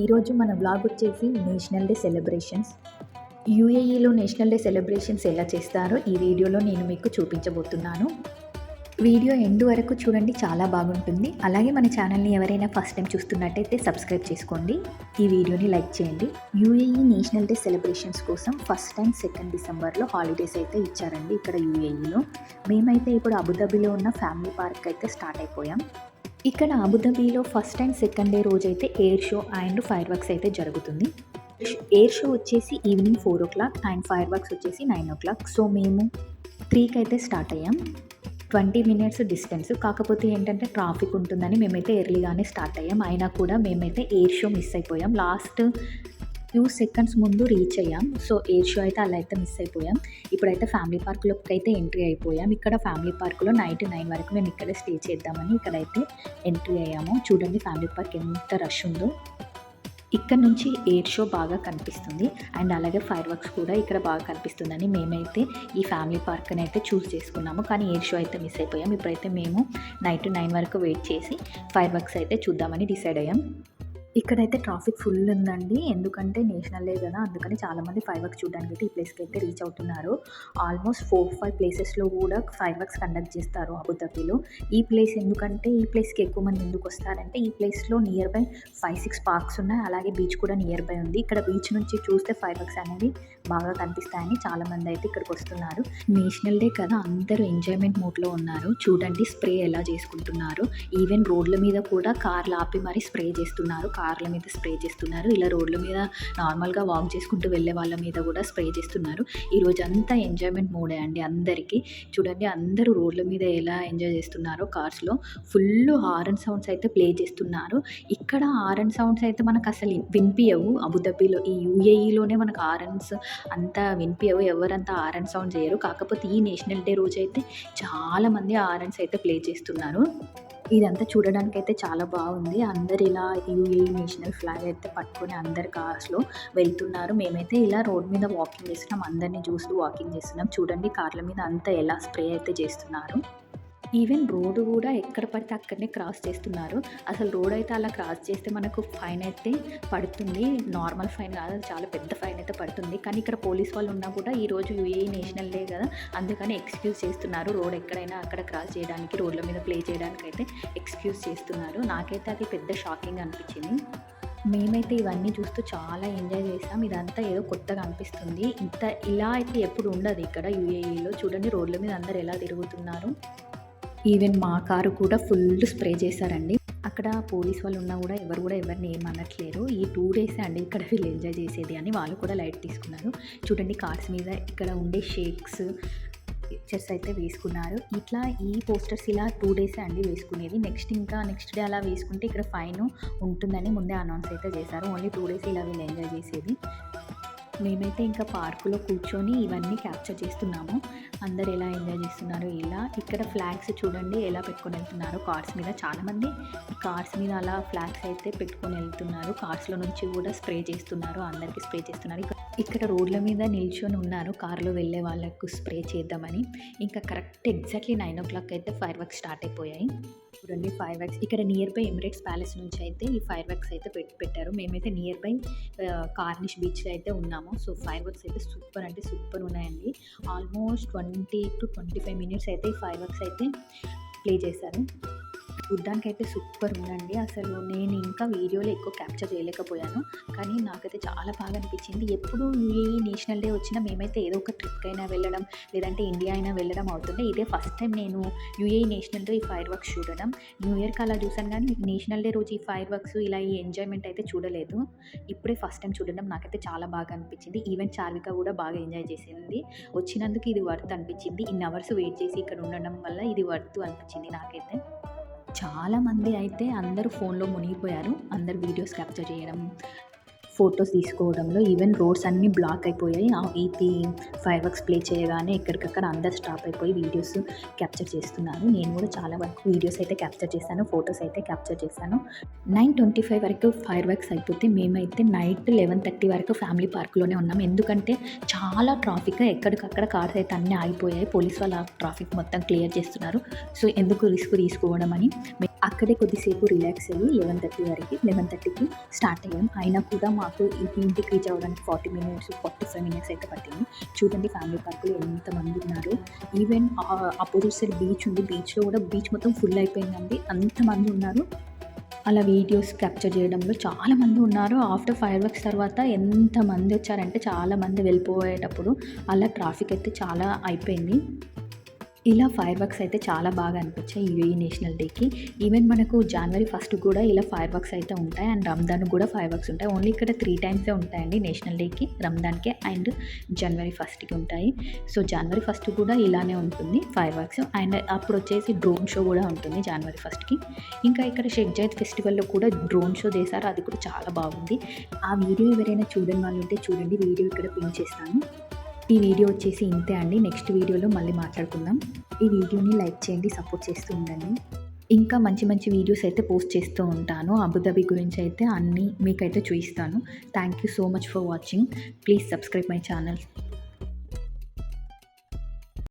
ఈరోజు మన వ్లాగ్ వచ్చేసి నేషనల్ డే సెలబ్రేషన్స్. యూఏఈలో నేషనల్ డే సెలబ్రేషన్స్ ఎలా చేస్తారో ఈ వీడియోలో నేను మీకు చూపించబోతున్నాను. వీడియో ఎండ్ వరకు చూడండి, చాలా బాగుంటుంది. అలాగే మన ఛానల్ని ఎవరైనా ఫస్ట్ టైం చూస్తున్నట్టయితే సబ్స్క్రైబ్ చేసుకోండి, ఈ వీడియోని లైక్ చేయండి. యూఏఈ నేషనల్ డే సెలబ్రేషన్స్ కోసం 1 అండ్ 2 డిసెంబర్లో హాలిడేస్ అయితే ఇచ్చారండి ఇక్కడ యూఏఈలో. మేమైతే ఇప్పుడు అబుదాబిలో ఉన్న ఫ్యామిలీ పార్క్ అయితే స్టార్ట్ అయిపోయాం. ఇక్కడ అబుదాబిలో 1 అండ్ 2 డే రోజైతే air show and fire works అయితే జరుగుతుంది. ఎయిర్ షో వచ్చేసి evening 4 o'clock and fire works వచ్చేసి 9 o'clock. సో మేము 3కి అయితే స్టార్ట్ అయ్యాం. 20 minutes డిస్టెన్స్. కాకపోతే ఏంటంటే ట్రాఫిక్ ఉంటుందని మేమైతే ఎర్లీగానే స్టార్ట్ అయ్యాం. అయినా కూడా మేమైతే ఎయిర్ షో మిస్ అయిపోయాం. లాస్ట్ ఫ్యూ సెకండ్స్ ముందు రీచ్ అయ్యాం. సో ఎయిర్ షో అయితే అలా అయితే మిస్ అయిపోయాం. ఇప్పుడైతే ఫ్యామిలీ పార్క్లోకి అయితే ఎంట్రీ అయిపోయాం. ఇక్కడ ఫ్యామిలీ పార్క్లో నైట్ 9 వరకు మేము ఇక్కడే స్టే చేద్దామని ఇక్కడైతే ఎంట్రీ అయ్యాము. చూడండి ఫ్యామిలీ పార్క్ ఎంత రష్ ఉందో. ఇక్కడ నుంచి ఎయిర్ షో బాగా కనిపిస్తుంది అండ్ అలాగే ఫైర్ వర్క్స్ కూడా ఇక్కడ బాగా కనిపిస్తుందని మేమైతే ఈ ఫ్యామిలీ పార్క్ని అయితే చూస్ చేసుకున్నాము. కానీ ఎయిర్ షో అయితే మిస్ అయిపోయాం. ఇప్పుడైతే మేము నైట్ 9 వరకు వెయిట్ చేసి ఫైర్ వర్క్స్ అయితే చూద్దామని డిసైడ్ అయ్యాం. ఇక్కడైతే ట్రాఫిక్ ఫుల్ ఉందండి, ఎందుకంటే నేషనల్ డే కదా, అందుకని చాలామంది ఫైర్ వర్క్స్ చూడడానికి అయితే ఈ ప్లేస్కి అయితే రీచ్ అవుతున్నారు. ఆల్మోస్ట్ 4-5 ప్లేసెస్లో కూడా ఫైర్ వర్క్స్ కండక్ట్ చేస్తారు అబుదాబిలో. ఈ ప్లేస్ ఎందుకంటే ఈ ప్లేస్కి ఎక్కువ మంది ఎందుకు వస్తారంటే ఈ ప్లేస్లో నియర్ బై 5-6 పార్క్స్ ఉన్నాయి, అలాగే బీచ్ కూడా నియర్ బై ఉంది. ఇక్కడ బీచ్ నుంచి చూస్తే ఫైర్ వర్క్స్ అనేవి బాగా కనిపిస్తాయని చాలామంది అయితే ఇక్కడికి వస్తున్నారు. నేషనల్ డే కదా, అందరూ ఎంజాయ్మెంట్ మూడ్లో ఉన్నారు. చూడండి స్ప్రే ఎలా చేసుకుంటున్నారు. ఈవెన్ రోడ్ల మీద కూడా కార్లు ఆపి మరి స్ప్రే చేస్తున్నారు. కార్ల మీద స్ప్రే చేస్తున్నారు, ఇలా రోడ్ల మీద నార్మల్గా వాక్ చేసుకుంటూ వెళ్ళే వాళ్ళ మీద కూడా స్ప్రే చేస్తున్నారు. ఈరోజు అంతా ఎంజాయ్మెంట్ మూడే అండి అందరికీ. చూడండి అందరూ రోడ్ల మీద ఎలా ఎంజాయ్ చేస్తున్నారో. కార్స్లో ఫుల్ హారన్ సౌండ్స్ అయితే ప్లే చేస్తున్నారు. ఇక్కడ హారన్ సౌండ్స్ అయితే మనకు అసలు వినిపించవు. అబుదాబిలో ఈ యూఏఈలోనే మనకు హారన్స్ అంతా వినిపించవు, ఎవరంతా హారన్ సౌండ్ చేయరు. కాకపోతే ఈ నేషనల్ డే రోజు అయితే చాలామంది హారన్స్ అయితే ప్లే చేస్తున్నారు. ఇదంతా చూడడానికి అయితే చాలా బాగుంది. అందరు ఇలా యూఏఈ నేషనల్ ఫ్లాగ్ అయితే పట్టుకొని అందరు కార్స్లో వెళ్తున్నారు. మేమైతే ఇలా రోడ్ మీద వాకింగ్ చేస్తున్నాం, అందరినీ చూస్తూ వాకింగ్ చేస్తున్నాం. చూడండి కార్ల మీద అంతా ఎలా స్ప్రే అయితే చేస్తున్నారు. ఈవెన్ రోడ్డు కూడా ఎక్కడ పడితే అక్కడనే క్రాస్ చేస్తున్నారు. అసలు రోడ్ అయితే అలా క్రాస్ చేస్తే మనకు ఫైన్ అయితే పడుతుంది. నార్మల్ ఫైన్ కాదు, అది చాలా పెద్ద ఫైన్ అయితే పడుతుంది. కానీ ఇక్కడ పోలీస్ వాళ్ళు ఉన్నా కూడా ఈరోజు యూఏఈ నేషనల్ డే కదా, అందుకని ఎక్స్క్యూజ్ చేస్తున్నారు. రోడ్ ఎక్కడైనా అక్కడ క్రాస్ చేయడానికి, రోడ్ల మీద ప్లే చేయడానికి అయితే ఎక్స్క్యూజ్ చేస్తున్నారు. నాకైతే అది పెద్ద షాకింగ్ అనిపించింది. మేమైతే ఇవన్నీ చూస్తూ చాలా ఎంజాయ్ చేసాం. ఇదంతా ఏదో కొత్తగా అనిపిస్తుంది. ఇలా అయితే ఎప్పుడు ఉండదు ఇక్కడ యూఏఈలో. చూడండి రోడ్ల మీద అందరు ఎలా తిరుగుతున్నారు. ఈవెన్ మా కారు కూడా ఫుల్ స్ప్రే చేశారండి. అక్కడ పోలీస్ వాళ్ళు ఉన్నా కూడా ఎవరిని ఏమనట్లేరు. ఈ 2 days అండి ఇక్కడ వీళ్ళు ఎంజాయ్ చేసేది అని వాళ్ళు కూడా లైట్ తీసుకున్నారు. చూడండి కార్స్ మీద ఇక్కడ ఉండే షేక్స్ పిక్చర్స్ అయితే వేసుకున్నారు. ఇట్లా ఈ పోస్టర్స్ ఇలా 2 days అండి వేసుకునేది. నెక్స్ట్ డే అలా వేసుకుంటే ఇక్కడ ఫైన్ ఉంటుందని ముందే అనౌన్స్ అయితే చేశారు. ఓన్లీ 2 days ఇలా వీళ్ళు ఎంజాయ్ చేసేది. మేమైతే ఇంకా పార్కులో కూర్చొని ఇవన్నీ క్యాప్చర్ చేస్తున్నాము. అందరు ఎలా ఎంజాయ్ చేస్తున్నారు. ఇలా ఇక్కడ ఫ్లాగ్స్ చూడండి ఎలా పెట్టుకొని వెళ్తున్నారు కార్స్ మీద. చాలామంది కార్స్ మీద అలా ఫ్లాగ్స్ అయితే పెట్టుకొని వెళ్తున్నారు. కార్స్లో నుంచి కూడా స్ప్రే చేస్తున్నారు, అందరికీ స్ప్రే చేస్తున్నారు. ఇక్కడ రోడ్ల మీద నిల్చొని ఉన్నారు కార్లో వెళ్ళే వాళ్ళకు స్ప్రే చేద్దామని. ఇంకా కరెక్ట్ ఎగ్జాక్ట్లీ 9 o'clock అయితే ఫైర్ వర్క్స్ స్టార్ట్ అయిపోయాయి. చూడండి ఫైర్ వర్క్స్ ఇక్కడ నియర్ బై ఎమిరేట్స్ ప్యాలెస్ నుంచి అయితే ఈ ఫైర్ వర్క్స్ అయితే పెట్టారు. మేమైతే నియర్ బై కార్నిష్ బీచ్లో అయితే ఉన్నాము. సో ఫైర్ వర్క్స్ అయితే సూపర్ అంటే సూపర్ ఉన్నాయండి. ఆల్మోస్ట్ 20 to 25 minutes అయితే ఈ ఫైర్ వర్క్స్ అయితే ప్లే చేశారు. చూడ్డానికి అయితే సూపర్ ఉందండి. అసలు నేను ఇంకా వీడియోలో ఎక్కువ క్యాప్చర్ చేయలేకపోయాను, కానీ నాకైతే చాలా బాగా అనిపించింది. ఎప్పుడు యూఏఈ నేషనల్ డే వచ్చినా మేమైతే ఏదో ఒక ట్రిప్కి అయినా వెళ్ళడం, లేదంటే ఇండియా అయినా వెళ్ళడం అవుతుండే. ఇదే ఫస్ట్ టైం నేను యూఏఈ నేషనల్ డే ఈ ఫైర్ వర్క్స్ చూడడం. న్యూ ఇయర్కి అలా చూసాను, కానీ నేషనల్ డే రోజు ఈ ఫైర్ వర్క్స్ ఇలా ఈ ఎంజాయ్మెంట్ అయితే చూడలేదు. ఇప్పుడే ఫస్ట్ టైం చూడడం నాకైతే చాలా బాగా అనిపించింది. ఈవెన్ చార్విక కూడా బాగా ఎంజాయ్ చేసింది. వచ్చినందుకు ఇది వర్త్ అనిపించింది. ఇన్ని అవర్స్ వెయిట్ చేసి ఇక్కడ ఉండడం వల్ల ఇది వర్త్ అనిపించింది నాకైతే. చాలామంది అయితే అందరూ ఫోన్లో మునిగిపోయారు. అందరు వీడియోస్ క్యాప్చర్ చేయడం, ఫొటోస్ తీసుకోవడంలో. ఈవెన్ రోడ్స్ అన్నీ బ్లాక్ అయిపోయాయి. ఇది ఫైర్ వర్క్స్ ప్లే చేయగానే ఎక్కడికక్కడ అందరు స్టాప్ అయిపోయి వీడియోస్ క్యాప్చర్ చేస్తున్నారు. నేను కూడా చాలా వరకు వీడియోస్ అయితే క్యాప్చర్ చేశాను, ఫొటోస్ అయితే క్యాప్చర్ చేశాను. 9:25 వరకు ఫైర్ వర్క్స్ అయిపోతే మేమైతే నైట్ 11:30 వరకు ఫ్యామిలీ పార్క్లోనే ఉన్నాం. ఎందుకంటే చాలా ట్రాఫిక్, ఎక్కడికక్కడ కార్స్ అయితే అన్నీ ఆగిపోయాయి. పోలీస్ వాళ్ళు ఆ ట్రాఫిక్ మొత్తం క్లియర్ చేస్తున్నారు. సో ఎందుకు రిస్క్ తీసుకోవడం అని అక్కడే కొద్దిసేపు రిలాక్స్ అయ్యి 11:30కి స్టార్ట్ అయ్యాం. అయినా కూడా మాకు ఇంటికి రీచ్ అవ్వడానికి 45 మినిట్స్ అయితే పట్టింది. చూడండి ఫ్యామిలీ పార్కులో ఎంతమంది ఉన్నారు. ఈవెన్ అపోజిట్ సైడ్ బీచ్ ఉంది, బీచ్లో కూడా బీచ్ మొత్తం ఫుల్ అయిపోయిందండి, అంతమంది ఉన్నారు. అలా వీడియోస్ క్యాప్చర్ చేయడంలో చాలామంది ఉన్నారు. ఆఫ్టర్ ఫైర్ వర్క్స్ తర్వాత ఎంతమంది వచ్చారంటే చాలామంది వెళ్ళిపోయేటప్పుడు అలా ట్రాఫిక్ అయితే చాలా అయిపోయింది. ఇలా ఫైర్ వర్క్స్ అయితే చాలా బాగా అనిపించాయి యూఏఈ నేషనల్ డేకి. ఈవెన్ మనకు January 1 కూడా ఇలా ఫైర్ వర్క్స్ అయితే ఉంటాయి, అండ్ రంజాన్ కూడా ఫైర్ వర్క్స్ ఉంటాయి. ఓన్లీ ఇక్కడ 3 టైమ్సే ఉంటాయండి, నేషనల్ డేకి, రంజాన్కి అండ్ January 1కి ఉంటాయి. సో January 1 కూడా ఇలానే ఉంటుంది ఫైర్ వర్క్స్. అండ్ అప్పుడు వచ్చేసి డ్రోన్ షో కూడా ఉంటుంది January 1కి. ఇంకా ఇక్కడ షేక్ జైద్ ఫెస్టివల్లో కూడా డ్రోన్ షో చేశారు, అది కూడా చాలా బాగుంది. ఆ వీడియో ఎవరైనా చూడని వాళ్ళు ఉంటే చూడండి, వీడియో ఇక్కడ పిన్ చేస్తాను. ఈ వీడియో వచ్చేసి ఇంతే అండి. నెక్స్ట్ వీడియోలో మళ్ళీ మాట్లాడుకుందాం. ఈ వీడియోని లైక్ చేయండి, సపోర్ట్ చేస్తూ ఉండండి. ఇంకా మంచి మంచి వీడియోస్ అయితే పోస్ట్ చేస్తూ ఉంటాను. అబుదాబి గురించి అయితే అన్నీ మీకైతే చూపిస్తాను. Thank you so much for watching. Please subscribe my channel.